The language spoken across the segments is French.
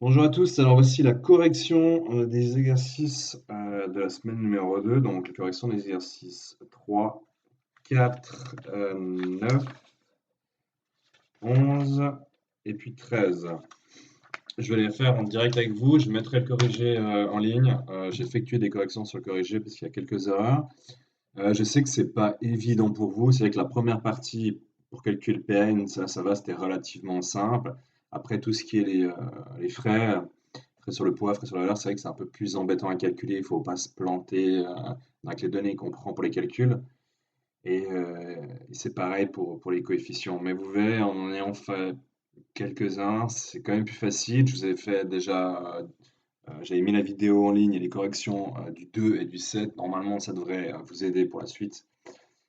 Bonjour à tous, alors voici la correction des exercices de la semaine numéro 2, donc la correction des exercices 3, 4, 9, 11 et puis 13. Je vais les faire en direct avec vous, je mettrai le corrigé en ligne. J'ai effectué des corrections sur le corrigé parce qu'il y a quelques erreurs. Je sais que c'est pas évident pour vous, c'est vrai que la première partie pour calculer le PN, ça va, c'était relativement simple. Après tout ce qui est les frais, frais sur le poids, frais sur la valeur, c'est vrai que c'est un peu plus embêtant à calculer, il faut pas se planter avec les données qu'on prend pour les calculs. Et c'est pareil pour les coefficients. Mais vous verrez, en ayant fait quelques-uns, c'est quand même plus facile. Je vous ai fait déjà, j'avais mis la vidéo en ligne et les corrections du 2 et du 7. Normalement, ça devrait vous aider pour la suite.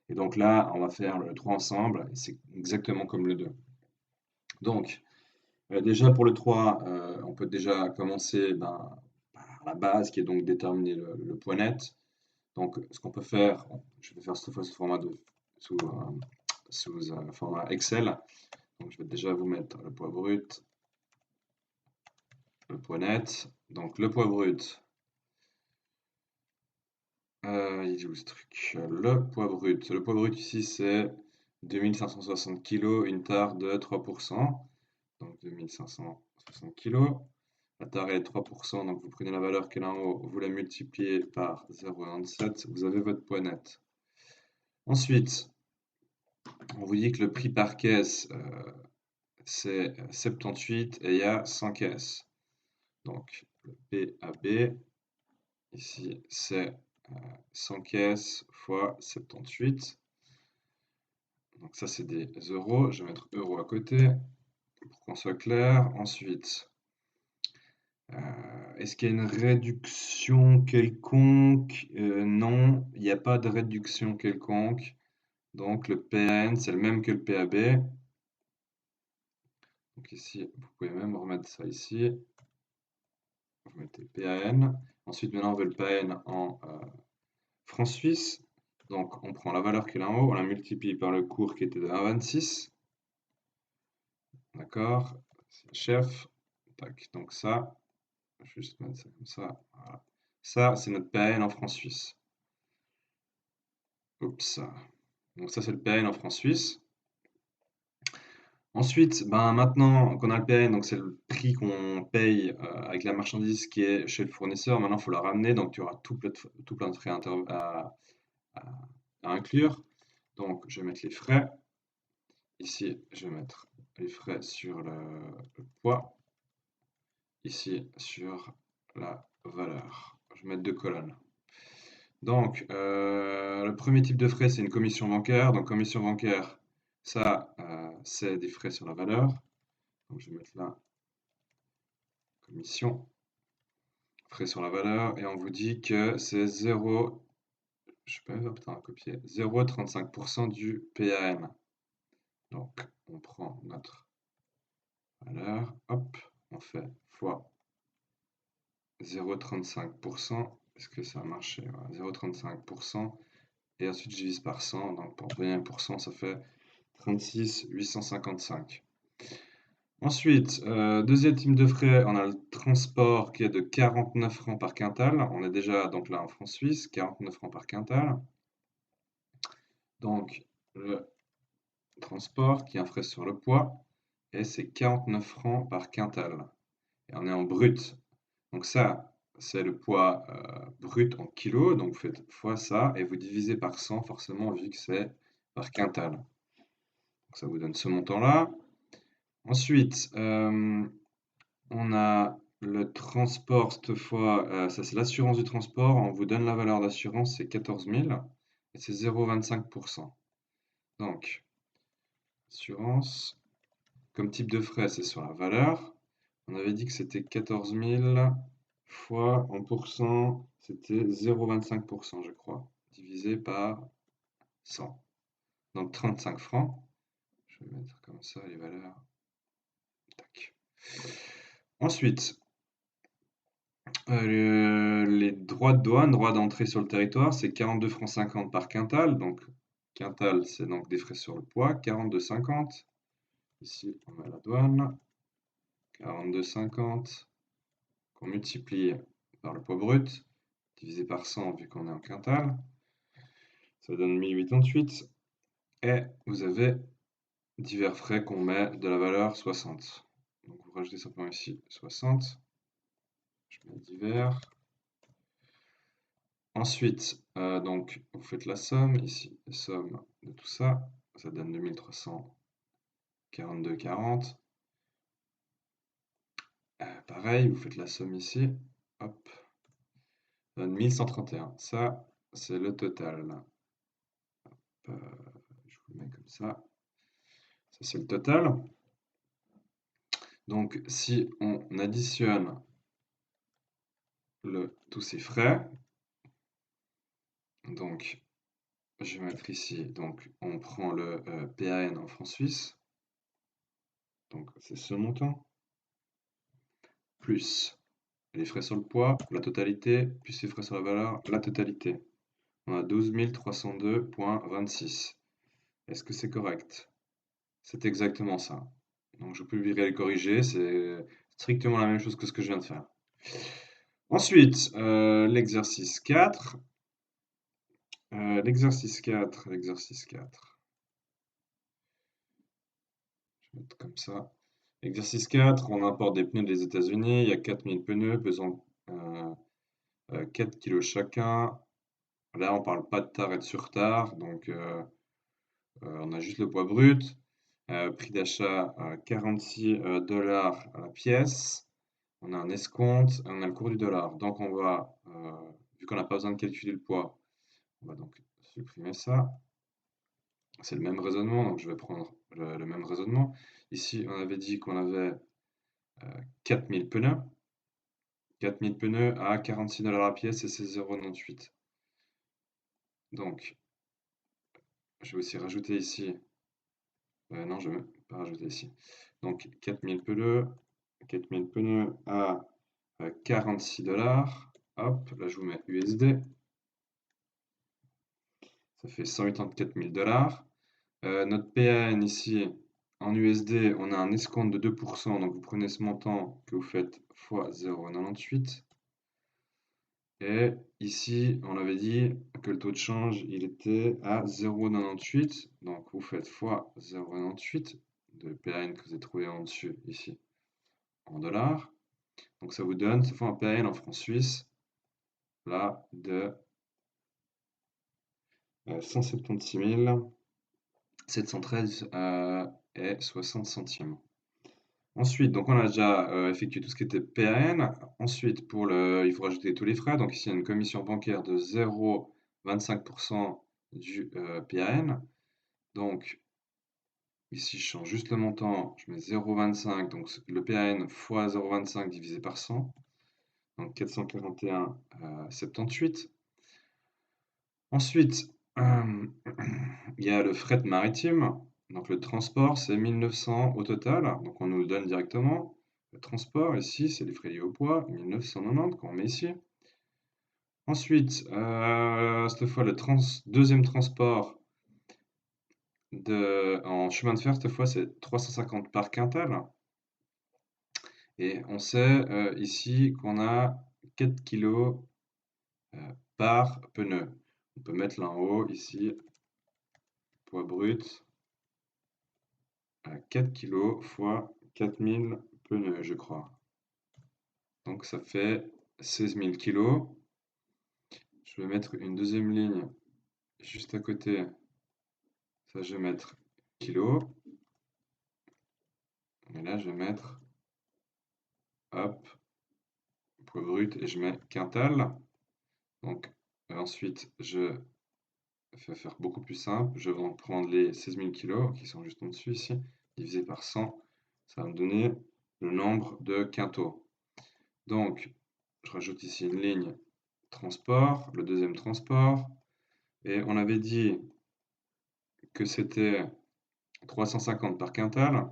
Et donc là, on va faire le 3 ensemble, et c'est exactement comme le 2. Donc, déjà pour le 3, on peut déjà commencer par la base qui est donc déterminer le poids net. Donc, ce qu'on peut faire, je vais faire cette fois sous format Excel. Donc, je vais déjà vous mettre le poids brut, le poids net. Donc, le poids brut, il est où ce truc? Le poids brut. Le poids brut ici, c'est 2560 kg, une tare de 3%. Donc, 2560 kg. La tare est 3%, donc vous prenez la valeur qui est là en haut, vous la multipliez par 0,97, vous avez votre poids net. Ensuite, on vous dit que le prix par caisse, c'est 78 et il y a 100 caisses. Donc, le PAB, ici, c'est 100 caisses fois 78. Donc ça, c'est des euros. Je vais mettre euros à côté pour qu'on soit clair. Ensuite, est-ce qu'il y a une réduction quelconque? Non, il n'y a pas de réduction quelconque. Donc le PAN, c'est le même que le PAB. Donc ici, vous pouvez même remettre ça ici. Vous mettez PAN. Ensuite, maintenant, on veut le PAN en francs suisses. Donc on prend la valeur qui est là en haut, on la multiplie par le cours qui était de 1,26. D'accord? Chef. Tac. Donc ça, je vais juste mettre ça comme ça. Voilà. Ça, c'est notre PAN en francs suisses. Oups. Donc ça, c'est le PN en francs suisses. Ensuite, maintenant qu'on a le PN, donc c'est le prix qu'on paye avec la marchandise qui est chez le fournisseur. Maintenant, il faut la ramener, donc tu auras tout plein de frais à- à inclure. Donc, je vais mettre les frais. Ici, je vais mettre les frais sur le poids. Ici, sur la valeur. Je vais mettre deux colonnes. Donc, le premier type de frais, c'est une commission bancaire. Donc, commission bancaire, ça, c'est des frais sur la valeur. Donc, je vais mettre là, commission, frais sur la valeur. Et on vous dit que c'est 0, je sais pas, oh, putain, copier, 0,35% du PAM. Donc, on prend notre valeur, hop, on fait fois 0,35%. Est-ce que ça a marché? Voilà, 0,35%. Et ensuite, je divise par 100. Donc, pour obtenir 1%, ça fait 36 855. Ensuite, deuxième type de frais, on a le transport qui est de 49 francs par quintal. On est déjà donc là en francs suisses, 49 francs par quintal. Donc, le transport qui est un frais sur le poids, et c'est 49 francs par quintal. Et on est en brut. Donc ça, c'est le poids brut en kilos. Donc vous faites fois ça et vous divisez par 100 forcément vu que c'est par quintal. Donc ça vous donne ce montant-là. Ensuite, on a le transport cette fois, ça c'est l'assurance du transport. On vous donne la valeur d'assurance, c'est 14 000 et c'est 0,25%. Donc, assurance, comme type de frais, c'est sur la valeur. On avait dit que c'était 14 000 fois en pourcent, c'était 0,25%, je crois, divisé par 100. Donc 35 francs. Je vais mettre comme ça les valeurs. Tac. Ensuite, les droits de douane, droits d'entrée sur le territoire, c'est 42 francs 50 par quintal. Donc, quintal, c'est donc des frais sur le poids, 42,50. Ici, on a la douane, 42,50. qu'on multiplie par le poids brut, divisé par 100 vu qu'on est en quintal. Ça donne 1088. Et vous avez divers frais qu'on met de la valeur 60. Donc vous rajoutez simplement ici 60. Je mets divers. Ensuite, donc vous faites la somme ici, la somme de tout ça, ça donne 2342,40. Pareil, vous faites la somme ici, hop, ça donne 1131. Ça, c'est le total. Je vous le mets comme ça. Ça, c'est le total. Donc, si on additionne tous ces frais, donc je vais mettre ici, donc on prend le PAN en francs suisses, donc c'est ce montant, plus les frais sur le poids, la totalité, plus les frais sur la valeur, la totalité. On a 12 302,26. Est-ce que c'est correct? C'est exactement ça. Donc je publierai les corrigés, c'est strictement la même chose que ce que je viens de faire. Ensuite, l'exercice 4. L'exercice 4. Je vais mettre comme ça. Exercice 4, on importe des pneus des États-Unis. Il y a 4000 pneus pesant 4 kg chacun. Là, on ne parle pas de tare et de surtare, donc on a juste le poids brut. Prix d'achat 46 dollars à la pièce. On a un escompte, on a le cours du dollar. Donc on va, vu qu'on n'a pas besoin de calculer le poids, on va donc supprimer ça. C'est le même raisonnement, donc je vais prendre le même raisonnement. Ici, on avait dit qu'on avait 4000 pneus. 4000 pneus à 46 dollars la pièce et c'est 0,98. Donc, je vais aussi rajouter ici. Non, je ne vais pas rajouter ici. Donc, 4000 pneus à 46 dollars. Hop, là je vous mets USD. Ça fait 184 000 dollars. Notre PAN ici, en USD, on a un escompte de 2%. Donc, vous prenez ce montant que vous faites fois 0,98. Et ici, on avait dit que le taux de change, il était à 0,98. Donc, vous faites fois 0,98 de PAN que vous avez trouvé en dessus, ici, en dollars. Donc, ça vous donne, ça fait un PAN en francs suisses, là, de 176 713 et 60 centimes. Ensuite, donc on a déjà effectué tout ce qui était PAN. Ensuite, il faut rajouter tous les frais. Donc ici, il y a une commission bancaire de 0,25% du PAN. Donc ici, je change juste le montant. Je mets 0,25. Donc le PAN fois 0,25 divisé par 100. Donc 441,78. Ensuite, il y a le fret maritime. Donc le transport, c'est 1900 au total. Donc on nous le donne directement. Le transport, ici, c'est les frais liés au poids, 1990 qu'on met ici. Ensuite, cette fois, le deuxième transport en chemin de fer, cette fois, c'est 350 par quintal. Et on sait ici qu'on a 4 kg par pneu. On peut mettre là en haut, ici, poids brut, 4 kg fois 4000 pneus, je crois. Donc ça fait 16 000 kg. Je vais mettre une deuxième ligne juste à côté. Ça, je vais mettre kilo. Et là, je vais mettre, hop, poids brut et je mets quintal. Donc ensuite, je vais faire beaucoup plus simple. Je vais en prendre les 16 000 kg qui sont juste en dessus ici, divisé par 100. Ça va me donner le nombre de quintaux. Donc, je rajoute ici une ligne transport, le deuxième transport. Et on avait dit que c'était 350 par quintal.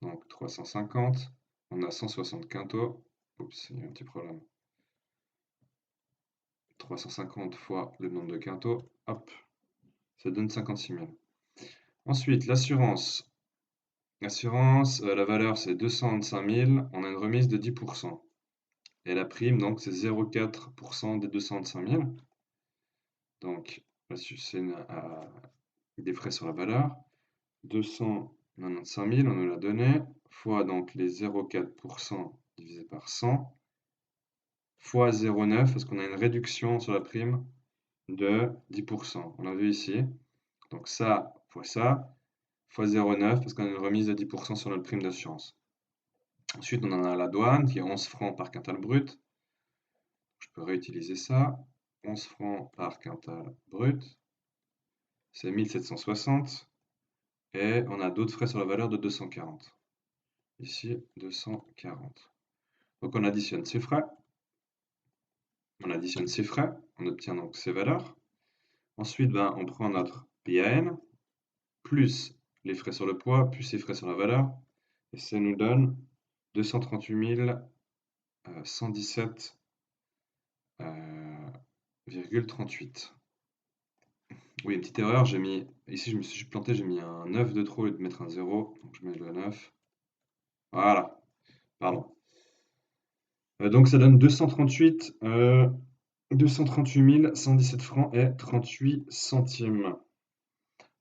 Donc 350. On a 160 quintaux. Oups, il y a un petit problème. 350 fois le nombre de quintaux. Hop, ça donne 56 000. Ensuite, l'assurance. L'assurance, la valeur c'est 225 000. On a une remise de 10%. Et la prime, donc, c'est 0,4% des 225 000. Donc, c'est des frais sur la valeur. 295 000, on nous l'a donné, fois donc les 0,4% divisé par 100, fois 0,9, parce qu'on a une réduction sur la prime de 10%. On l'a vu ici. Donc ça, fois 0,9, parce qu'on a une remise de 10% sur notre prime d'assurance. Ensuite, on en a la douane, qui est 11 francs par quintal brut. Je peux réutiliser ça. 11 francs par quintal brut, c'est 1760. Et on a d'autres frais sur la valeur de 240. Ici, 240. Donc on additionne ces frais. On additionne ces frais. On obtient donc ces valeurs. Ensuite, on prend notre PAN, plus les frais sur le poids, plus les frais sur la valeur. Et ça nous donne 238 117,38. Oui, une petite erreur, ici je me suis planté, j'ai mis un 9 de trop au lieu de mettre un 0, donc je mets le 9. Voilà, pardon. Donc ça donne 238 117 francs et 38 centimes.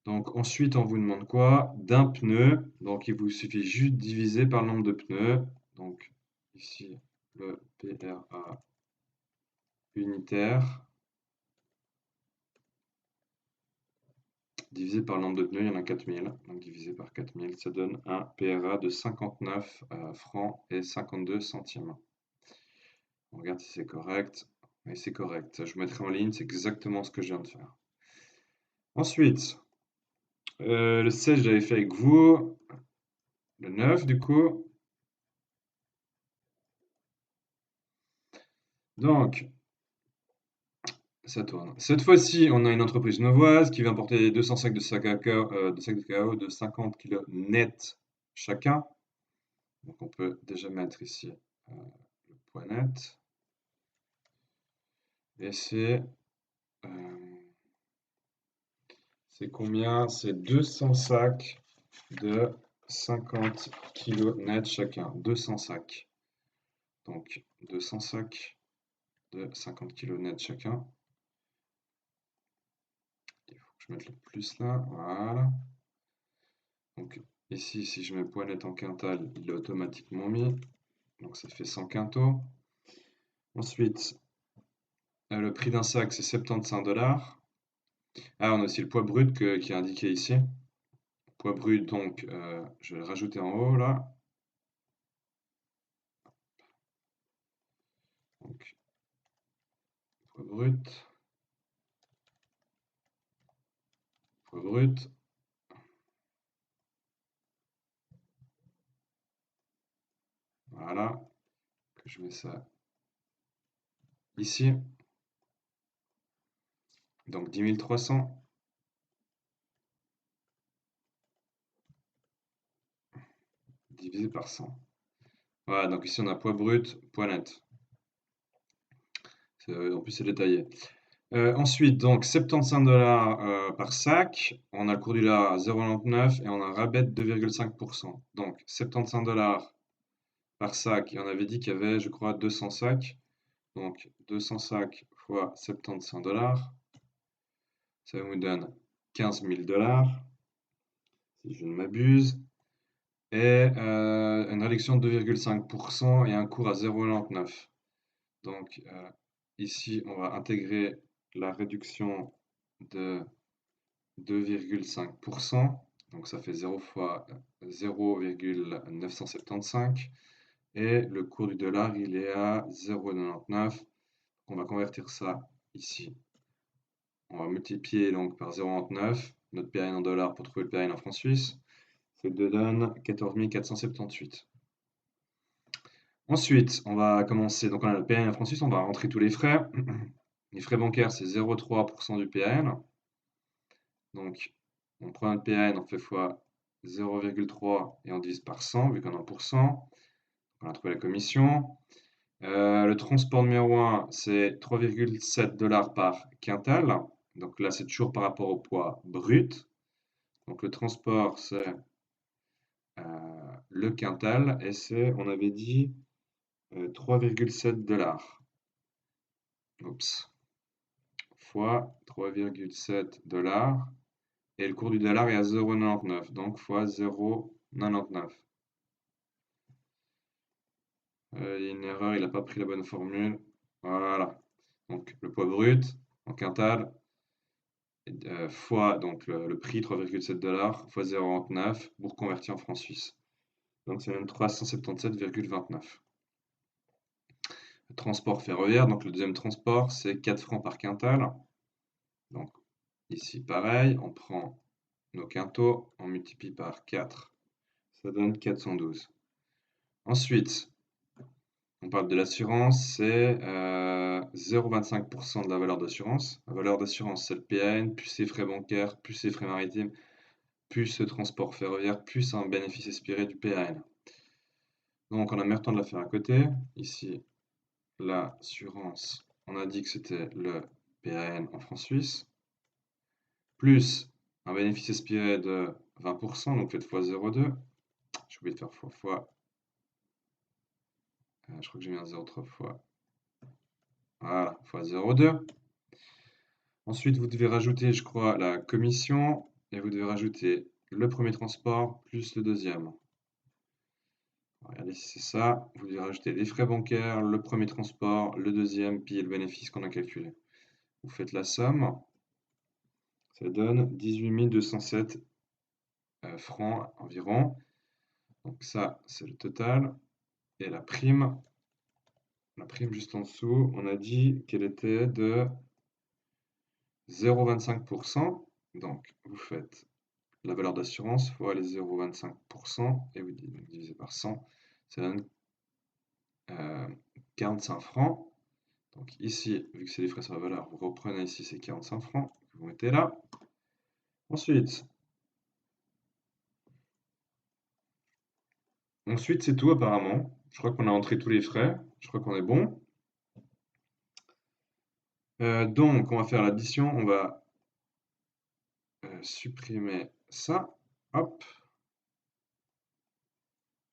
Donc ensuite, on vous demande quoi? D'un pneu. Donc il vous suffit juste de diviser par le nombre de pneus. Donc ici, le PRA unitaire divisé par le nombre de pneus, il y en a 4000. Donc divisé par 4000, ça donne un PRA de 59 francs et 52 centimes. On regarde si c'est correct. Oui, c'est correct. Je vous mettrai en ligne, c'est exactement ce que je viens de faire. Ensuite, le 16, j'avais fait avec vous. Le 9, du coup. Donc, ça tourne. Cette fois-ci, on a une entreprise genevoise qui vient porter 200 sacs de cacao de 50 kg net chacun. Donc, on peut déjà mettre ici le poids net. Et c'est combien? C'est 200 sacs de 50 kg net chacun. 200 sacs. Donc, 200 sacs de 50 kg net chacun. Il faut que je mette le plus là. Voilà. Donc, ici, si je mets poids net en quintal, il est automatiquement mis. Donc, ça fait 100 quintaux. Ensuite, le prix d'un sac, c'est 75 $. Ah, on a aussi le poids brut qui est indiqué ici. Poids brut, donc, je vais le rajouter en haut là. Donc, poids brut. Poids brut. Voilà. Je mets ça ici. Donc 10 300. Divisé par 100. Voilà, donc ici on a poids brut, poids net. En plus c'est détaillé. Ensuite, donc 75 $ par sac. On a le cours du lard à 0,99 et on a un rabais de 2,5%. Donc 75 $ par sac. Et on avait dit qu'il y avait, je crois, 200 sacs. Donc 200 sacs fois 75 $. Ça nous donne 15 000 $, si je ne m'abuse. Et une réduction de 2,5% et un cours à 0,99. Donc ici, on va intégrer la réduction de 2,5%. Donc ça fait 0 fois 0,975. Et le cours du dollar, il est à 0,99. On va convertir ça ici. On va multiplier donc par 0,99 notre PRN en dollars pour trouver le PRN en francs suisses. Ça donne 14 478. Ensuite, on va commencer. Donc on a le PRN en francs suisses, on va rentrer tous les frais. Les frais bancaires, c'est 0,3% du PRN. Donc on prend notre PRN, on fait fois 0,3 et on divise par 100, vu qu'on est en pourcent. On a trouvé la commission. Le transport numéro 1, c'est 3,7 $ par quintal. Donc là, c'est toujours par rapport au poids brut. Donc le transport, c'est le quintal. Et c'est, on avait dit, 3,7 $. Oups. Fois 3,7 $. Et le cours du dollar est à 0,99. Donc fois 0,99. Il y a une erreur, il n'a pas pris la bonne formule. Voilà. Donc le poids brut en quintal fois donc le prix 3,7 $ fois 0,29 pour convertir en francs suisses. Donc ça donne 377,29. Transport ferroviaire, donc le deuxième transport, c'est 4 francs par quintal. Donc ici pareil, on prend nos quintaux, on multiplie par 4, ça donne 412. Ensuite, on parle de l'assurance, c'est 0,25% de la valeur d'assurance. La valeur d'assurance, c'est le PAN, plus ses frais bancaires, plus ses frais maritimes, plus le transport ferroviaire, plus un bénéfice expiré du PAN. Donc on a mis le temps de la faire à côté. Ici, l'assurance, on a dit que c'était le PAN en francs suisses, plus un bénéfice expiré de 20%, donc faites fois 0,2. J'ai oublié de faire fois. Je crois que j'ai mis un 0,3 fois. Voilà, fois 0,2. Ensuite, vous devez rajouter, je crois, la commission, et vous devez rajouter le premier transport plus le deuxième. Regardez si c'est ça. Vous devez rajouter les frais bancaires, le premier transport, le deuxième, puis le bénéfice qu'on a calculé. Vous faites la somme. Ça donne 18 207 francs environ. Donc ça, c'est le total. Et la prime juste en dessous, on a dit qu'elle était de 0,25%. Donc vous faites la valeur d'assurance fois les 0,25% et vous divisez par 100. Ça donne 45 francs. Donc ici, vu que c'est les frais sur la valeur, vous reprenez ici ces 45 francs que vous mettez là. Ensuite, c'est tout apparemment. Je crois qu'on a entré tous les frais. Je crois qu'on est bon. Donc, on va faire l'addition. On va supprimer ça. Hop.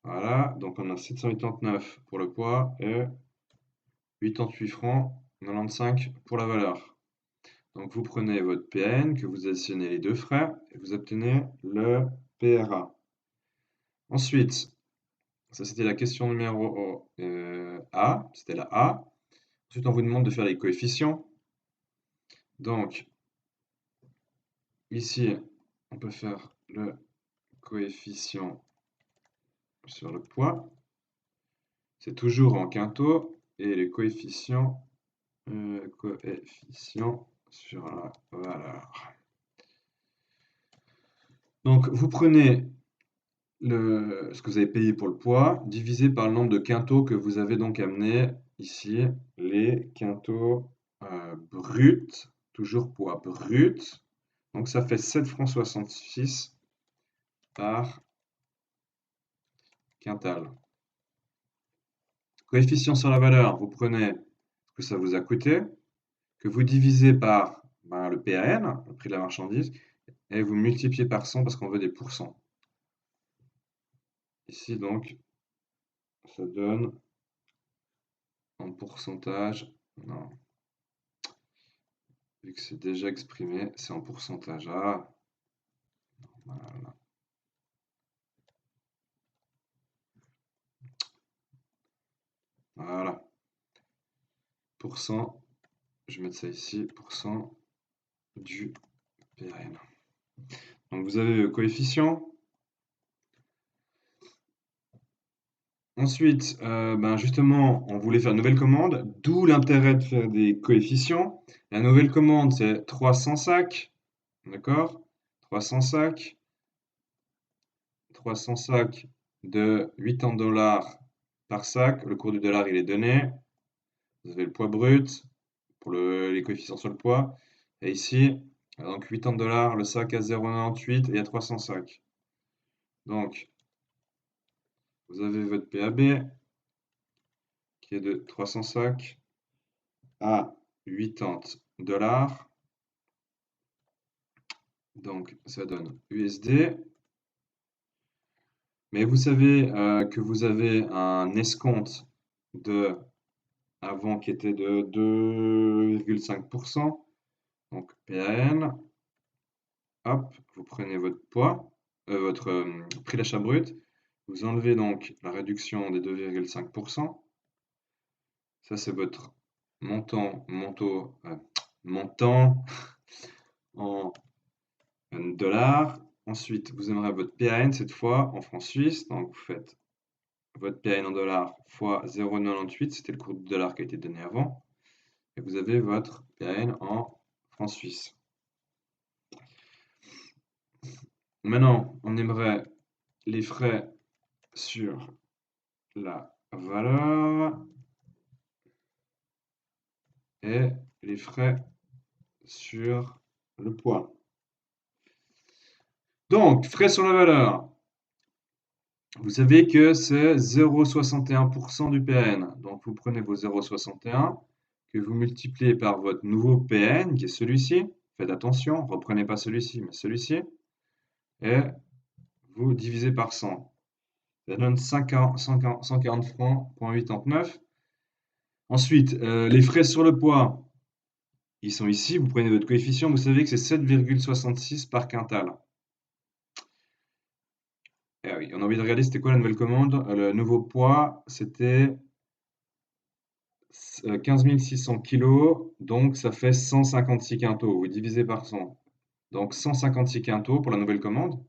Voilà. Donc, on a 789 pour le poids et 88 francs 95 pour la valeur. Donc, vous prenez votre PN, que vous additionnez les deux frais et vous obtenez le PRA. Ensuite, ça c'était la question numéro A. C'était la A. Ensuite, on vous demande de faire les coefficients. Donc, ici, on peut faire le coefficient sur le poids. C'est toujours en quintaux. Et les coefficients sur la valeur. Donc, vous prenez ce que vous avez payé pour le poids, divisé par le nombre de quintaux que vous avez donc amené ici, les quintaux bruts, toujours poids brut. Donc ça fait 7 francs 66 par quintal. Coefficient sur la valeur, vous prenez ce que ça vous a coûté, que vous divisez par le PAN, le prix de la marchandise, et vous multipliez par 100 parce qu'on veut des pourcents. Ici donc, ça donne en pourcentage, non, vu que c'est déjà exprimé, c'est en pourcentage. Ah, voilà. Voilà. Pourcent, je vais mettre ça ici, pourcent du PAN. Donc vous avez le coefficient. Ensuite, justement, on voulait faire une nouvelle commande, d'où l'intérêt de faire des coefficients. La nouvelle commande, c'est 300 sacs, d'accord? 300 sacs de 80 $ par sac. Le cours du dollar, il est donné. Vous avez le poids brut pour les coefficients sur le poids. Et ici, donc 80 $, le sac à 0,98 et il y a 300 sacs. Donc, vous avez votre PAB qui est de 300 sacs à 80 $. Donc, ça donne USD. Mais vous savez que vous avez un escompte de avant qui était de 2,5%. Donc PAN, hop, vous prenez votre poids, votre prix d'achat brut, vous enlevez donc la réduction des 2,5%. Ça, c'est votre montant en dollars. Ensuite, vous aimerez votre PAN cette fois en francs suisses. Donc, vous faites votre PAN en dollars fois 0,98, c'était le cours du dollar qui a été donné avant. Et vous avez votre PAN en francs suisses. Maintenant, on aimerait les frais sur la valeur et les frais sur le poids. Donc, frais sur la valeur. Vous savez que c'est 0,61% du PN. Donc, vous prenez vos 0,61 que vous multipliez par votre nouveau PN, qui est celui-ci. Faites attention, reprenez pas celui-ci, mais celui-ci. Et vous divisez par 100. Ça donne 140 francs, 89. Ensuite, les frais sur le poids, ils sont ici. Vous prenez votre coefficient, vous savez que c'est 7,66 par quintal. Eh oui, on a envie de regarder c'était quoi la nouvelle commande. Le nouveau poids, c'était 15 600 kg, donc ça fait 156 quintaux. Vous divisez par 100. Donc 156 quintaux pour la nouvelle commande.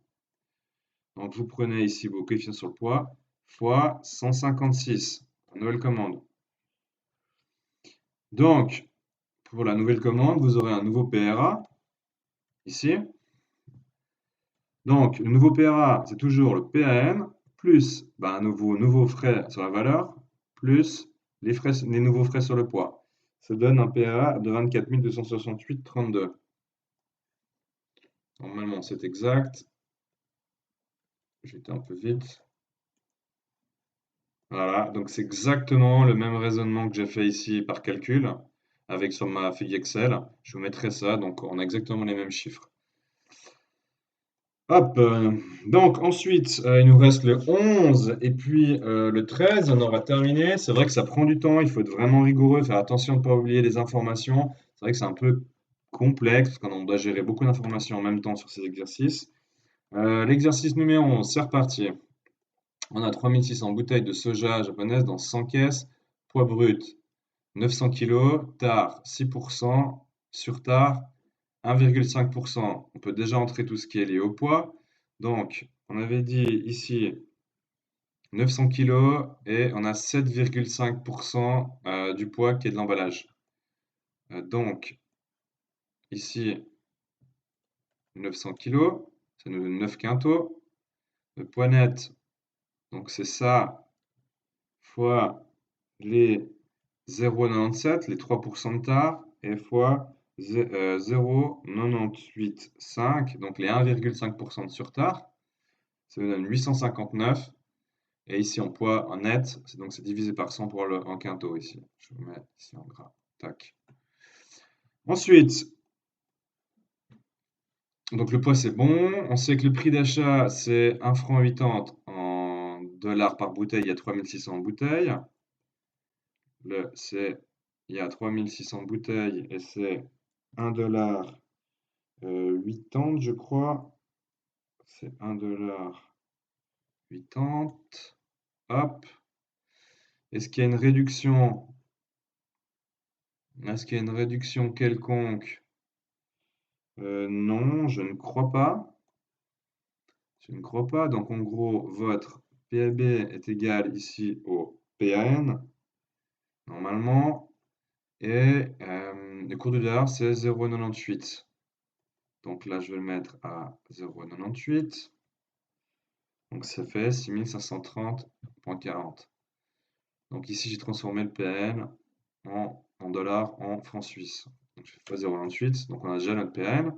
Donc vous prenez ici vos coefficients sur le poids fois 156, la nouvelle commande. Donc, pour la nouvelle commande, vous aurez un nouveau PRA, ici. Donc, le nouveau PRA, c'est toujours le PAN, plus un nouveau frais sur la valeur, plus les nouveaux frais sur le poids. Ça donne un PRA de 24 268,32. Normalement, c'est exact. J'étais un peu vite. Voilà, donc c'est exactement le même raisonnement que j'ai fait ici par calcul, avec sur ma feuille Excel. Je vous mettrai ça, donc on a exactement les mêmes chiffres. Hop, donc ensuite, il nous reste le 11 et puis le 13, on aura terminé. C'est vrai que ça prend du temps, il faut être vraiment rigoureux, faire attention de ne pas oublier les informations. C'est vrai que c'est un peu complexe, parce qu'on doit gérer beaucoup d'informations en même temps sur ces exercices. L'exercice numéro 11, c'est reparti. On a 3600 bouteilles de soja japonaise dans 100 caisses, poids brut 900 kg, TAR 6%, sur TAR 1,5%. On peut déjà entrer tout ce qui est lié au poids. Donc, on avait dit ici 900 kg et on a 7,5% du poids qui est de l'emballage. Donc, ici 900 kg, ça nous donne 9 quintaux. Le poids net, donc c'est ça fois les 0,97, les 3% de TAR, et fois 0,985, donc les 1,5% de surTAR, ça nous donne 859. Et ici en poids, en net, donc c'est divisé par 100 pour en quintaux ici. Je vous mets ici en gras. Tac. Ensuite, donc le poids c'est bon. On sait que le prix d'achat c'est 1,80 franc en dollars par bouteille, il y a 3600 bouteilles. Il y a 3600 bouteilles et c'est 1,80 $, je crois. C'est 1,80 $. Hop. Est-ce qu'il y a une réduction? Est-ce qu'il y a une réduction quelconque? Non, je ne crois pas. Je ne crois pas. Donc en gros, votre PAB est égal ici au PAN, normalement. Et le cours du dollar, c'est 0,98. Donc là, je vais le mettre à 0,98. Donc ça fait 6530,40. Donc ici, j'ai transformé le PN en dollars en francs suisses. Donc je fais 0,98. Donc on a déjà notre PN.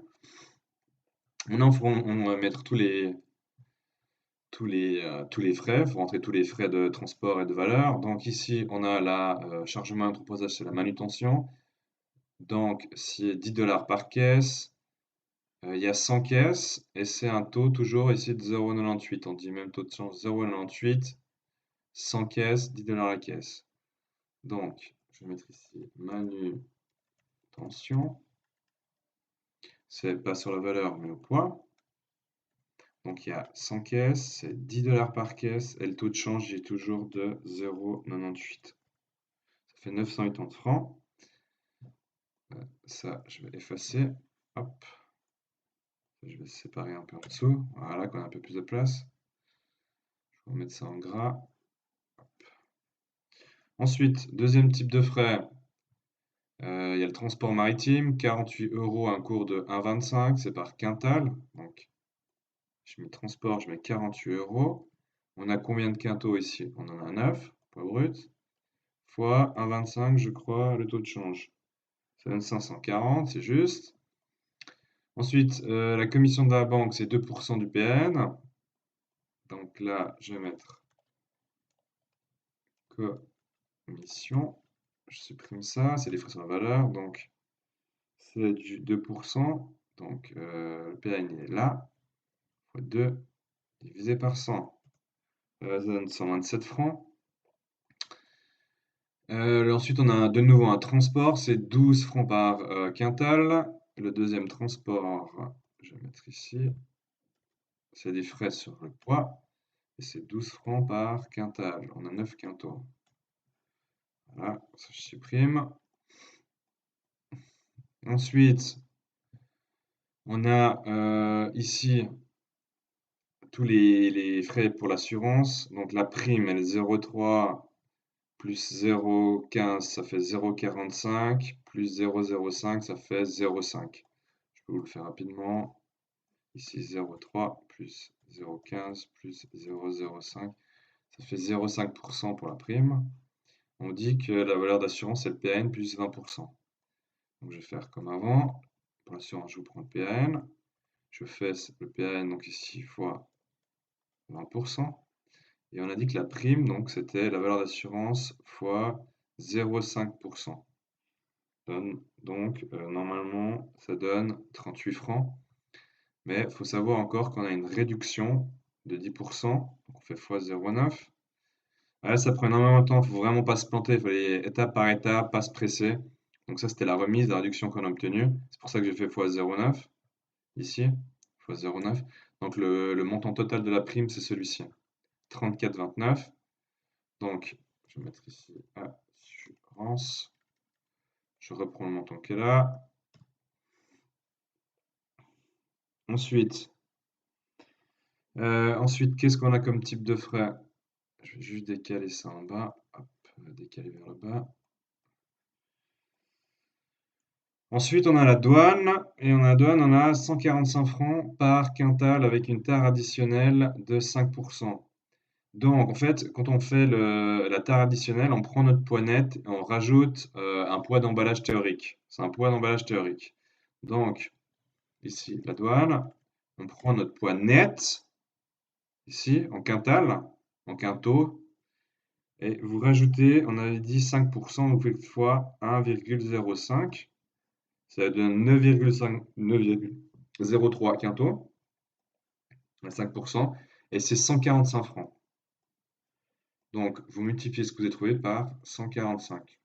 Maintenant, on va mettre tous les frais. Il faut rentrer tous les frais de transport et de valeur. Donc ici, on a la chargement d'entreposage, c'est la manutention. Donc c'est 10 $ par caisse. Il y a 100 caisses et c'est un taux toujours ici de 0,98. On dit même taux de change 0,98. 100 caisses, 10 $ la caisse. Donc, je vais mettre ici manutention. C'est pas sur la valeur, mais au poids. Donc, il y a 100 caisses, c'est 10 $ par caisse, et le taux de change est toujours de 0,98. Ça fait 980 francs. Ça, je vais effacer. Hop. Je vais séparer un peu en dessous. Voilà, qu'on a un peu plus de place. Je vais remettre ça en gras. Ensuite, deuxième type de frais. Il y a le transport maritime, 48 € un cours de 1,25, c'est par quintal. Donc, je mets transport, je mets 48 €. On a combien de quintaux ici? On en a 9, poids brut, fois 1,25, je crois, le taux de change. Ça donne 540, c'est juste. Ensuite, la commission de la banque, c'est 2% du PN. Donc là, je vais mettre commission. Je supprime ça, c'est les frais sur la valeur. Donc, c'est du 2%. Donc, le PN il est là, fois 2, divisé par 100. Ça donne 127 francs. Ensuite, on a de nouveau un transport, c'est 12 francs par quintal. Le deuxième transport, je vais mettre ici, c'est des frais sur le poids, et c'est 12 francs par quintal. On a 9 quintaux. Voilà, ça je supprime. Ensuite, on a ici tous les frais pour l'assurance. Donc la prime, elle est 0,3 plus 0,15, ça fait 0,45, plus 0,05, ça fait 0,5. Je peux vous le faire rapidement. Ici 0,3 plus 0,15 plus 0,05, ça fait 0,5% pour la prime. On dit que la valeur d'assurance est le PN plus 20%. Donc je vais faire comme avant. Pour l'assurance, je vous prends le PN. Je fais le PN, donc ici, fois 20%. Et on a dit que la prime, donc c'était la valeur d'assurance fois 0,5%. Donc, normalement, ça donne 38 francs. Mais il faut savoir encore qu'on a une réduction de 10%. Donc on fait fois 0,9. Ouais, ça prend énormément de temps, il ne faut vraiment pas se planter, il faut aller étape par étape, pas se presser. Donc ça, c'était la remise, la réduction qu'on a obtenue. C'est pour ça que j'ai fait fois 0,9 ici, fois 0,9. Donc le montant total de la prime, c'est celui-ci, 34,29. Donc, je vais mettre ici assurance. Je reprends le montant qui est là. Ensuite, qu'est-ce qu'on a comme type de frais? Je vais juste décaler ça en bas. Hop, décaler vers le bas. Ensuite, on a la douane. Et on a la douane, on a 145 francs par quintal avec une tare additionnelle de 5%. Donc, en fait, quand on fait la tare additionnelle, on prend notre poids net et on rajoute un poids d'emballage théorique. C'est un poids d'emballage théorique. Donc, ici, la douane, on prend notre poids net, ici, en quintal, en quintaux, et vous rajoutez, on avait dit 5%, donc vous faites fois 1,05. Ça donne 9,03 quintaux, à 5%, et c'est 145 francs. Donc, vous multipliez ce que vous avez trouvé par 145.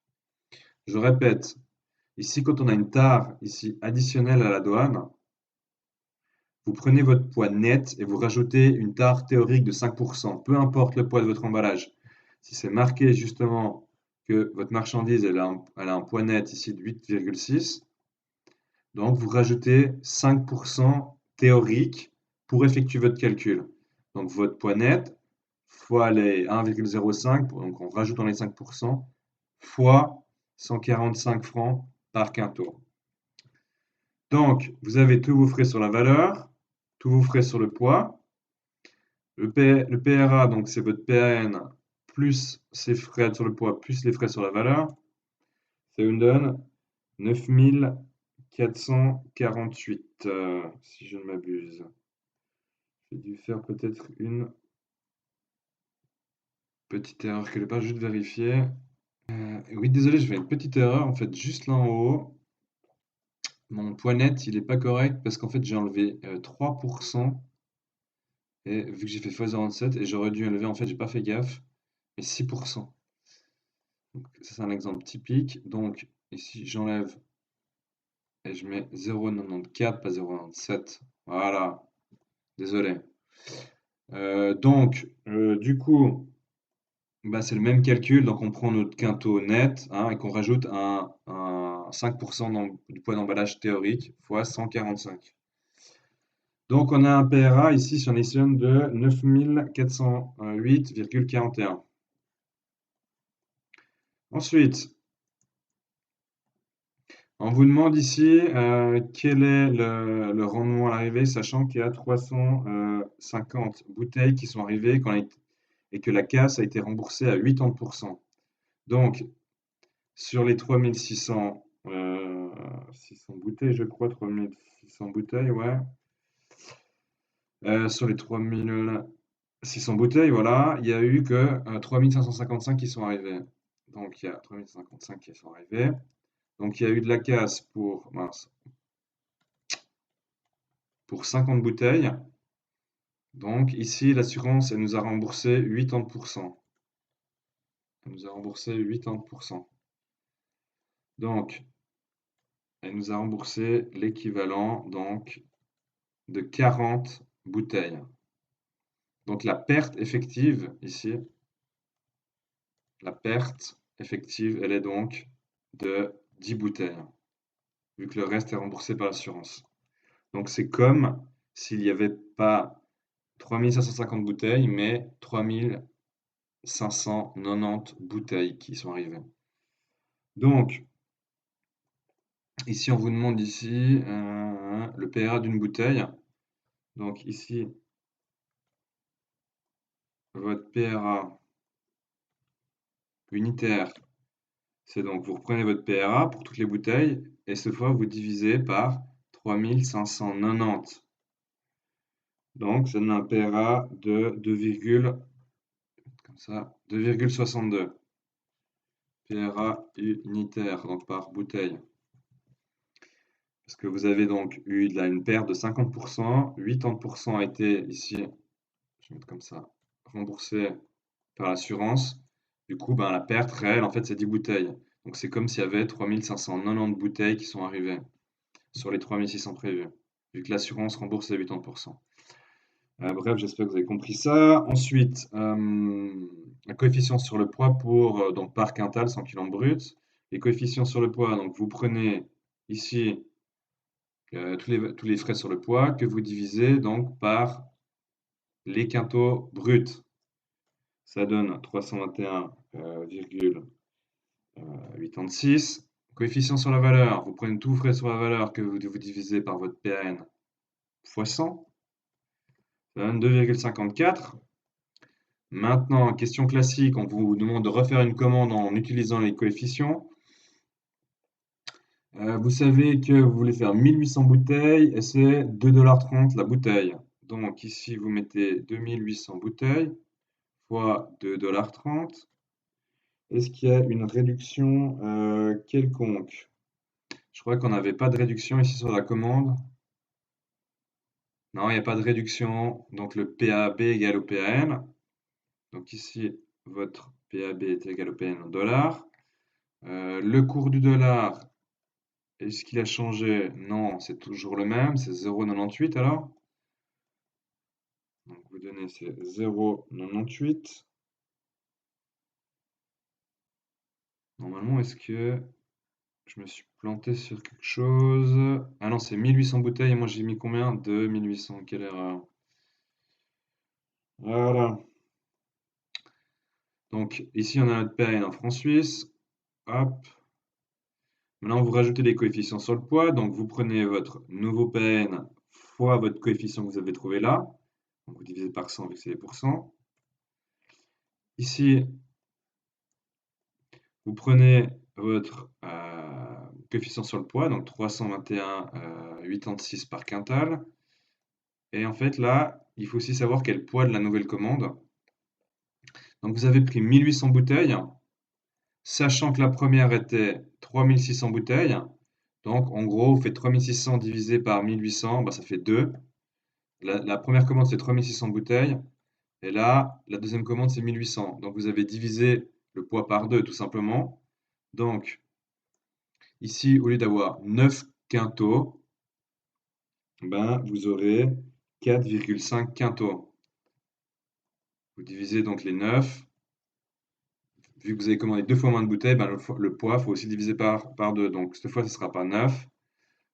Je répète, ici, quand on a une tare ici additionnelle à la douane, vous prenez votre poids net et vous rajoutez une tare théorique de 5%, peu importe le poids de votre emballage. Si c'est marqué justement que votre marchandise elle a un poids net ici de 8,6, donc vous rajoutez 5% théorique pour effectuer votre calcul. Donc votre poids net fois les 1,05, donc en rajoutant les 5%, fois 145 francs par quintot. Donc vous avez tous vos frais sur la valeur, tous vos frais sur le poids. Le PRA, donc c'est votre PAN plus ses frais sur le poids plus les frais sur la valeur. Ça vous donne 9448, si je ne m'abuse. J'ai dû faire peut-être une petite erreur quelque part, juste vérifier. Oui, désolé, je fais une petite erreur. En fait, juste là en haut, mon poids net, il n'est pas correct parce qu'en fait, j'ai enlevé 3%. Et vu que j'ai fait x 0,7 et j'aurais dû enlever, en fait, j'ai pas fait gaffe, mais 6%. C'est un exemple typique. Donc, ici, j'enlève et je mets 0,94, pas 0,97. Voilà, désolé. Du coup, bah, c'est le même calcul. Donc, on prend notre quintot net hein, et qu'on rajoute un 5% du poids d'emballage théorique fois 145. Donc, on a un PRA ici sur l'échelle de 9408,41. Ensuite, on vous demande ici quel est le rendement à l'arrivée, sachant qu'il y a 350 bouteilles qui sont arrivées et que la casse a été remboursée à 80%. Donc, sur les 3600 600 bouteilles, je crois, 3600 bouteilles, ouais. Sur les 3600 bouteilles, voilà, il y a eu que 3555 qui sont arrivées. Donc, il y a 3055 qui sont arrivées. Donc, il y a eu de la casse pour 50 bouteilles. Donc, ici, l'assurance, elle nous a remboursé 80%. Elle nous a remboursé 80%. Donc, elle nous a remboursé l'équivalent donc de 40 bouteilles. Donc, la perte effective, ici, la perte effective, elle est donc de 10 bouteilles, vu que le reste est remboursé par l'assurance. Donc, c'est comme s'il n'y avait pas 3550 bouteilles, mais 3590 bouteilles qui sont arrivées. Donc, ici, on vous demande ici le PRA d'une bouteille. Donc, ici, votre PRA unitaire, c'est donc, vous reprenez votre PRA pour toutes les bouteilles, et cette fois, vous divisez par 3590. Donc, ça donne un PRA de 2,62. PRA unitaire, donc par bouteille. Parce que vous avez donc eu une perte de 50%, 80% a été ici, je vais mettre comme ça, remboursé par l'assurance. Du coup, ben, la perte réelle, en fait, c'est 10 bouteilles. Donc, c'est comme s'il y avait 3590 bouteilles qui sont arrivées sur les 3600 prévus, vu que l'assurance rembourse à 80%. Bref, j'espère que vous avez compris ça. Ensuite, un coefficient sur le poids pour donc par quintal 100 kg brut. Les coefficients sur le poids, donc vous prenez ici tous les frais sur le poids que vous divisez donc par les quintaux bruts. Ça donne 321,86. Coefficient sur la valeur, vous prenez tous vos frais sur la valeur que vous divisez par votre PAN fois 100. Ça donne 2,54. Maintenant, question classique, on vous demande de refaire une commande en utilisant les coefficients. Vous savez que vous voulez faire 1800 bouteilles et c'est 2,30 $ la bouteille. Donc ici, vous mettez 2800 bouteilles fois 2,30 $. Est-ce qu'il y a une réduction quelconque? Je crois qu'on n'avait pas de réduction ici sur la commande. Non, il n'y a pas de réduction. Donc le PAB égale au PAN. Donc ici, votre PAB est égal au PAN en dollars. Le cours du dollar, est-ce qu'il a changé? Non, c'est toujours le même, c'est 0,98 alors. Donc vous donnez c'est 0,98. Normalement, est-ce que je me suis planté sur quelque chose? Ah non, c'est 1800 bouteilles et moi j'ai mis combien? 2800, quelle erreur. Voilà. Donc ici on a notre PAN en francs suisses. Hop. Maintenant vous rajoutez les coefficients sur le poids. Donc vous prenez votre nouveau PAN fois votre coefficient que vous avez trouvé là. Donc vous divisez par 100 vu que c'est les pourcents. Ici, vous prenez votre coefficient sur le poids, donc 321,86 par quintal. Et en fait, là, il faut aussi savoir quel poids de la nouvelle commande. Donc, vous avez pris 1800 bouteilles, sachant que la première était 3600 bouteilles. Donc, en gros, vous faites 3600 divisé par 1800, bah, ça fait 2. La première commande, c'est 3600 bouteilles. Et là, la deuxième commande, c'est 1800. Donc, vous avez divisé le poids par 2 tout simplement. Donc, ici, au lieu d'avoir 9 quintaux, ben, vous aurez 4,5 quintaux. Vous divisez donc les 9. Vu que vous avez commandé 2 fois moins de bouteilles, ben, le poids, il faut aussi diviser par 2. Donc, cette fois, ce ne sera pas 9,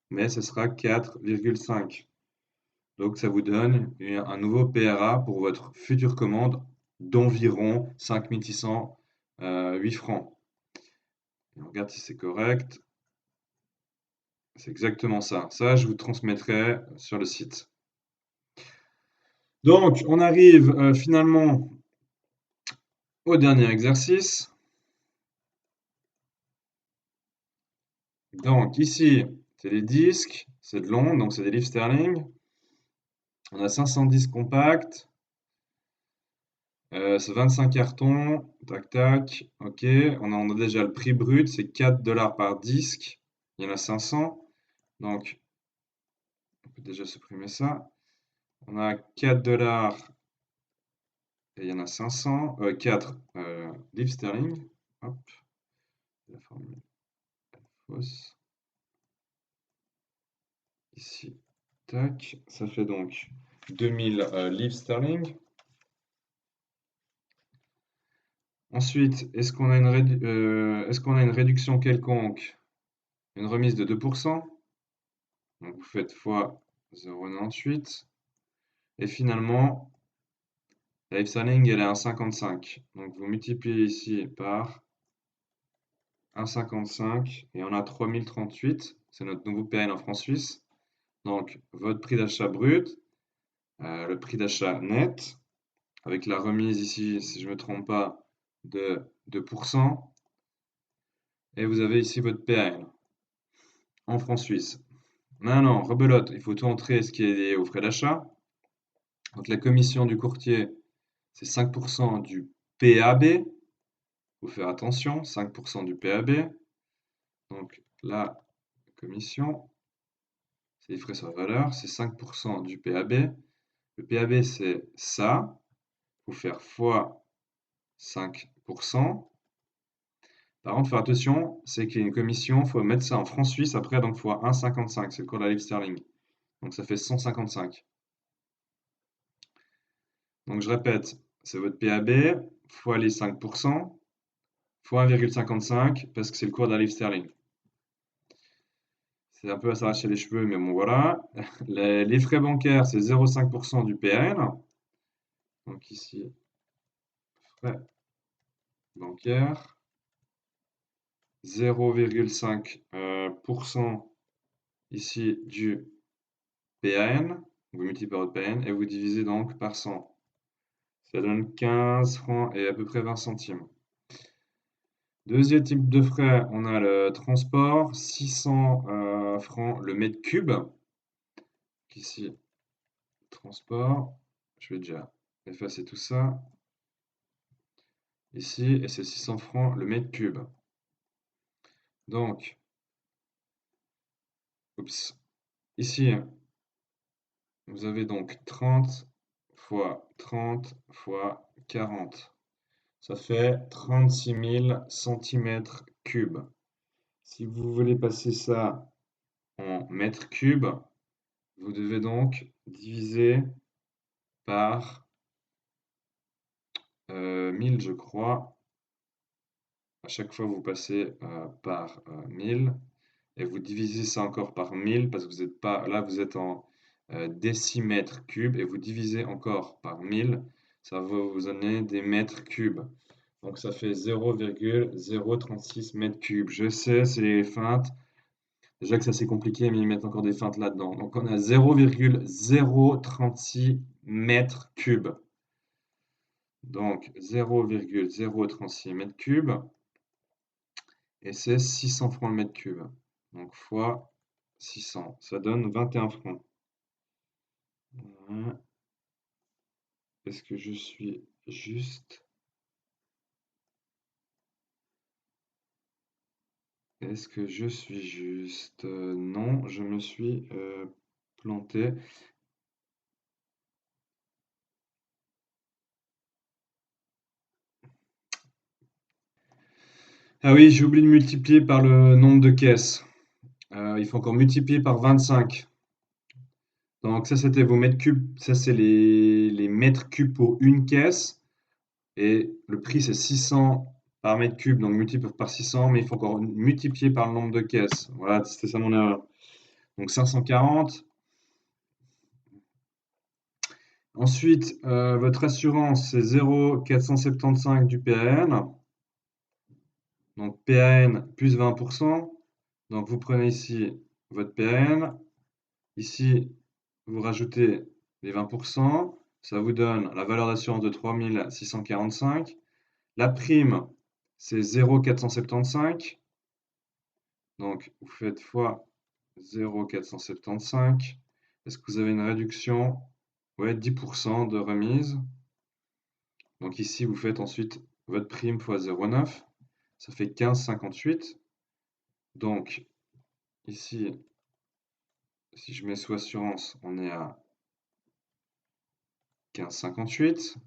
mais ce sera 4,5. Donc, ça vous donne un nouveau PRA pour votre future commande d'environ 5608 francs. Et on regarde si c'est correct. C'est exactement ça. Ça, je vous transmettrai sur le site. Donc, on arrive finalement au dernier exercice. Donc, ici, c'est les disques, c'est de Londres, donc c'est des livres sterling. On a 500 disques compacts. C'est 25 cartons. Tac, tac. OK. On a déjà le prix brut, c'est 4 $ par disque. Il y en a 500. Donc, on peut déjà supprimer ça. On a 4 $ et il y en a 500. 4 livres sterling. Hop. La formule fausse. Ici. Tac. Ça fait donc 2000 livres sterling. Ensuite, est-ce qu'on a une réduction quelconque? Une remise de 2%. Donc vous faites fois 0,98. Et finalement, la life sterling, elle est à 1,55. Donc vous multipliez ici par 1,55 et on a 3038. C'est notre nouveau PN en francs suisses. Donc votre prix d'achat brut, le prix d'achat net, avec la remise ici, si je ne me trompe pas, de 2%. Et vous avez ici votre PN en francs suisses. Maintenant, rebelote, il faut tout entrer ce qui est lié aux frais d'achat. Donc la commission du courtier, c'est 5% du PAB. Il faut faire attention, 5% du PAB. Donc la commission, c'est les frais sur la valeur, c'est 5% du PAB. Le PAB, c'est ça. Il faut faire fois 5%. Par contre, faire attention, c'est qu'il y a une commission, il faut mettre ça en francs suisses après, donc fois 1,55, c'est le cours de la livre sterling. Donc ça fait 155. Donc je répète, c'est votre PAB fois les 5% fois 1,55 parce que c'est le cours de la livre sterling. C'est un peu à s'arracher les cheveux, mais bon voilà. Les frais bancaires, c'est 0,5% du PN. Donc ici, frais bancaires. 0,5% ici du PAN. Vous multipliez par votre PAN et vous divisez donc par 100. Ça donne 15 francs et à peu près 20 centimes. Deuxième type de frais, on a le transport, 600 francs le mètre cube. Ici, transport, je vais déjà effacer tout ça. Ici, et c'est 600 francs le mètre cube. Donc, oups, ici, vous avez donc 30 fois 30 fois 40. Ça fait 36 000 centimètres cubes. Si vous voulez passer ça en mètres cubes, vous devez donc diviser par 1000, je crois. À chaque fois, vous passez par 1000 et vous divisez ça encore par 1000 parce que vous n'êtes pas là, vous êtes en décimètres cubes et vous divisez encore par 1000. Ça va vous donner des mètres cubes. Donc ça fait 0,036 mètres cubes. Je sais, c'est les feintes. Déjà que ça c'est compliqué, mais ils mettent encore des feintes là-dedans. Donc on a 0,036 mètres cubes. Donc 0,036 mètres cubes. Et c'est 600 francs le mètre cube. Donc fois 600. Ça donne 21 francs. Voilà. Est-ce que je suis juste? Est-ce que je suis juste? Non, je me suis planté. Ah oui, j'ai oublié de multiplier par le nombre de caisses. Il faut encore multiplier par 25. Donc ça, c'était vos mètres cubes. Ça, c'est les mètres cubes pour une caisse. Et le prix, c'est 600 par mètre cube. Donc multiplié par 600, mais il faut encore multiplier par le nombre de caisses. Voilà, c'était ça mon erreur. Donc 540. Ensuite, votre assurance, c'est 0,475 du PAN. Donc PAN plus 20%. Donc vous prenez ici votre PAN. Ici, vous rajoutez les 20%. Ça vous donne la valeur d'assurance de 3645. La prime, c'est 0,475. Donc vous faites fois 0,475. Est-ce que vous avez une réduction? Ouais, 10% de remise. Donc ici, vous faites ensuite votre prime fois 0,9. Ça fait 15,58. Donc ici, si je mets sous assurance, on est à 15,58.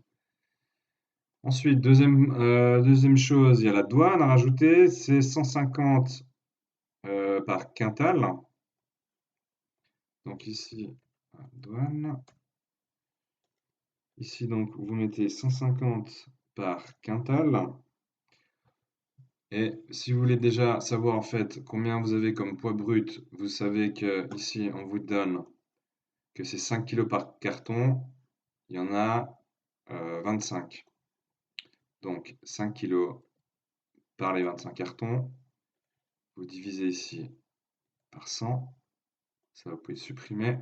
Ensuite, deuxième chose, il y a la douane à rajouter. C'est 150 par quintal. Donc ici, douane. Ici, donc, vous mettez 150 par quintal. Et si vous voulez déjà savoir en fait combien vous avez comme poids brut, vous savez que ici, on vous donne que c'est 5 kg par carton. Il y en a 25. Donc 5 kg par les 25 cartons. Vous divisez ici par 100. Ça, vous pouvez supprimer.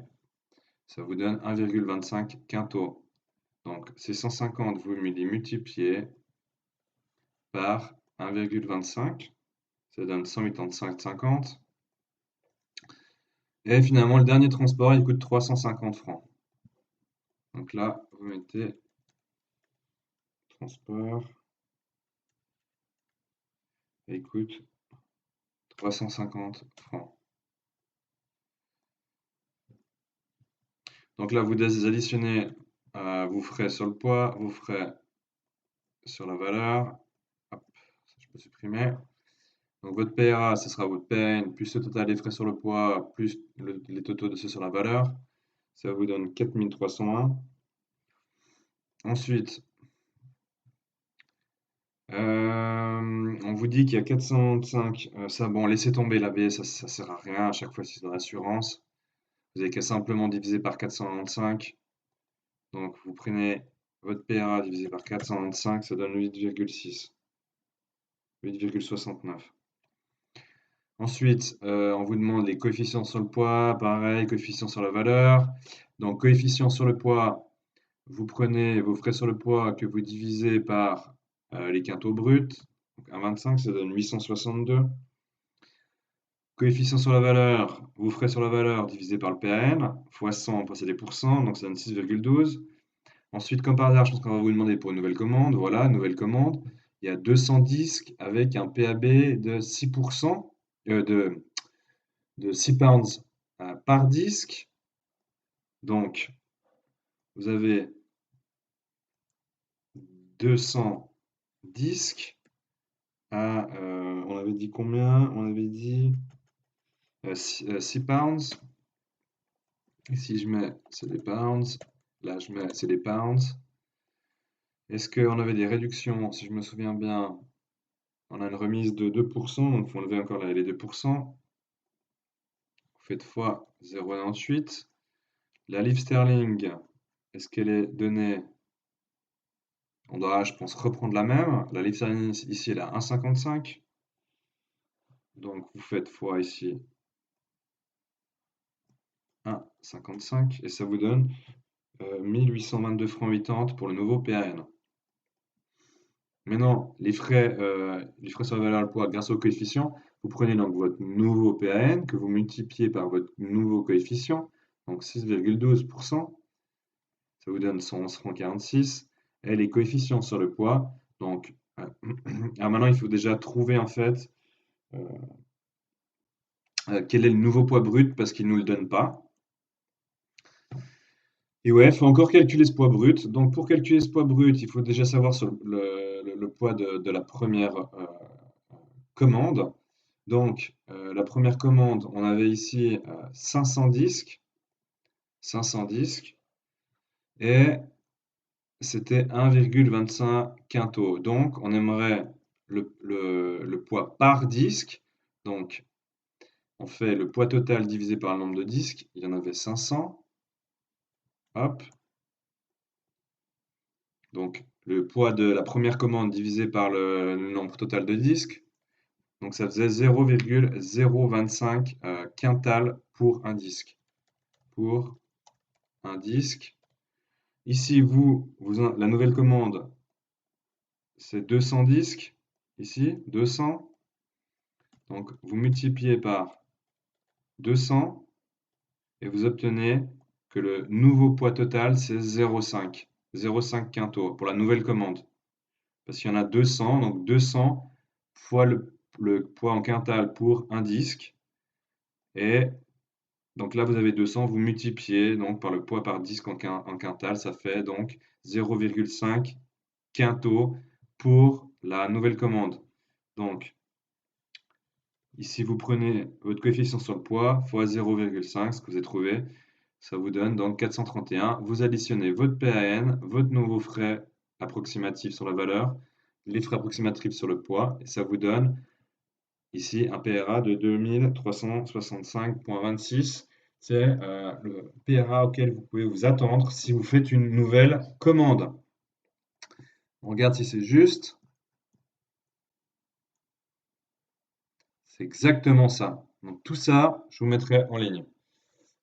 Ça vous donne 1,25 quintaux. Donc ces 150, vous les multipliez par 1,25. Ça donne 185,50. Et finalement, le dernier transport, il coûte 350 francs. Donc là, vous mettez transport, et il coûte 350 francs. Donc là, vous additionnez vos frais sur le poids, vos frais sur la valeur. Hop, ça, je peux supprimer. Donc votre PRA, ce sera votre PN, plus le total des frais sur le poids, plus les totaux de ceux sur la valeur. Ça vous donne 4301. Ensuite, on vous dit qu'il y a 405. Ça, bon, laissez tomber l'AB, ça sert à rien à chaque fois si c'est dans l'assurance. Vous avez qu'à simplement diviser par 495. Donc vous prenez votre PRA divisé par 495, ça donne 8,6. 8,69. Ensuite, on vous demande les coefficients sur le poids, pareil, coefficients sur la valeur. Donc coefficient sur le poids, vous prenez vos frais sur le poids que vous divisez par les quintaux bruts. Donc 1,25, ça donne 862. Coefficient sur la valeur, vos frais sur la valeur divisé par le PAN, fois 100, passer des pourcents, donc ça donne 6,12. Ensuite, comme par hasard, je pense qu'on va vous demander pour une nouvelle commande. Voilà, nouvelle commande. Il y a 200 disques avec un PAB de 6%, de 6 pounds par disque. Donc, vous avez 200 disques à, on avait dit combien? On avait dit 6 pounds. Et si je mets, c'est des pounds. Là, je mets, c'est des pounds. Est-ce qu'on avait des réductions? Si je me souviens bien, on a une remise de 2%, donc il faut enlever encore les 2%. Vous faites fois 0,98. La livre sterling, est-ce qu'elle est donnée? On doit, je pense, reprendre la même. La livre sterling ici, elle est à 1,55. Donc vous faites fois ici 1,55 et ça vous donne 1822 francs 80 pour le nouveau PAN. Maintenant, les frais sur la valeur du poids grâce au coefficient, vous prenez donc votre nouveau PAN que vous multipliez par votre nouveau coefficient, donc 6,12%, ça vous donne 111 francs 46, et les coefficients sur le poids, donc alors maintenant il faut déjà trouver en fait quel est le nouveau poids brut parce qu'il ne nous le donne pas. Et ouais, il faut encore calculer ce poids brut. Donc pour calculer ce poids brut, il faut déjà savoir sur le poids de la première commandes. Donc, la première commande, on avait ici 500 disques, 500 disques, et c'était 1,25 quintaux. Donc, on aimerait le poids par disque. Donc, on fait le poids total divisé par le nombre de disques. Il y en avait 500. Hop. Donc, le poids de la première commande divisé par le nombre total de disques. Donc, ça faisait 0,025 quintal pour un disque. Pour un disque. Ici, la nouvelle commande, c'est 200 disques. Ici, 200. Donc, vous multipliez par 200 et vous obtenez que le nouveau poids total, c'est 0,5. 0,5 quintaux pour la nouvelle commande. Parce qu'il y en a 200, donc 200 fois le poids en quintal pour un disque. Et donc là, vous avez 200, vous multipliez donc par le poids par disque en quintal, ça fait donc 0,5 quintaux pour la nouvelle commande. Donc, ici, vous prenez votre coefficient sur le poids fois 0,5, ce que vous avez trouvé. Ça vous donne donc 431. Vous additionnez votre PAN, votre nouveau frais approximatif sur la valeur, les frais approximatifs sur le poids, et ça vous donne ici un PRA de 2365,26. C'est le PRA auquel vous pouvez vous attendre si vous faites une nouvelle commande. On regarde si c'est juste. C'est exactement ça. Donc tout ça, je vous mettrai en ligne.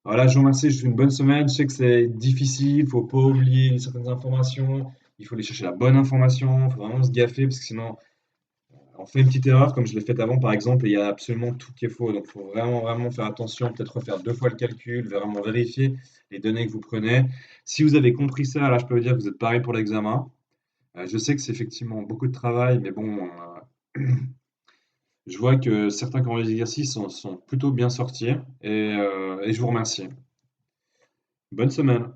Voilà, je vous remercie, je vous souhaite une bonne semaine. Je sais que c'est difficile, il ne faut pas oublier certaines informations, il faut aller chercher la bonne information, il faut vraiment se gaffer parce que sinon on fait une petite erreur comme je l'ai fait avant par exemple et il y a absolument tout qui est faux. Donc il faut vraiment, vraiment faire attention, peut-être refaire 2 fois le calcul, vraiment vérifier les données que vous prenez. Si vous avez compris ça, là je peux vous dire que vous êtes pareil pour l'examen. Je sais que c'est effectivement beaucoup de travail, mais bon, je vois que certains qui ont les exercices sont plutôt bien sortis et je vous remercie. Bonne semaine.